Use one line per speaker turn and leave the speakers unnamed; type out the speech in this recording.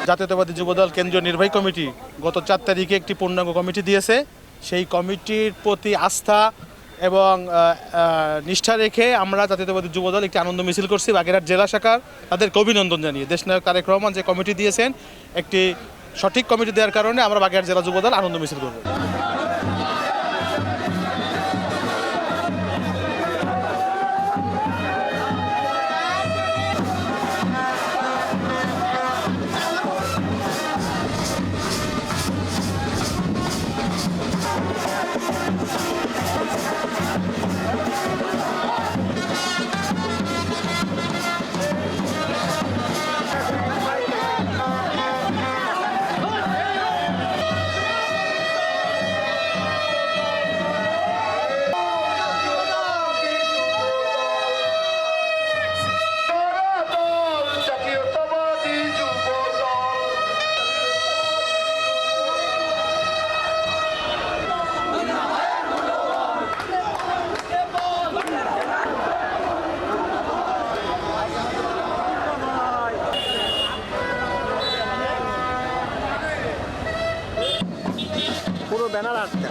জাতীয়তাবাদী যুবদল কেন্দ্রীয় নির্বাহী কমিটি গত 4 তারিখে একটি পূর্ণাঙ্গ কমিটি দিয়েছে। সেই কমিটির প্রতি আস্থা এবং নিষ্ঠা রেখে আমরা জাতীয়তাবাদী যুবদল একটি আনন্দ মিছিল করছি বাগেরহাট জেলা শাখার। তাদেরকে অভিনন্দন জানিয়ে দেশনায়ক তারেক রহমান যে কমিটি দিয়েছেন, একটি সঠিক কমিটি দেওয়ার কারণে আমরা বাগেরহাট জেলা যুবদল আনন্দ মিছিল করব।
পুরো ব্যানার আটকা।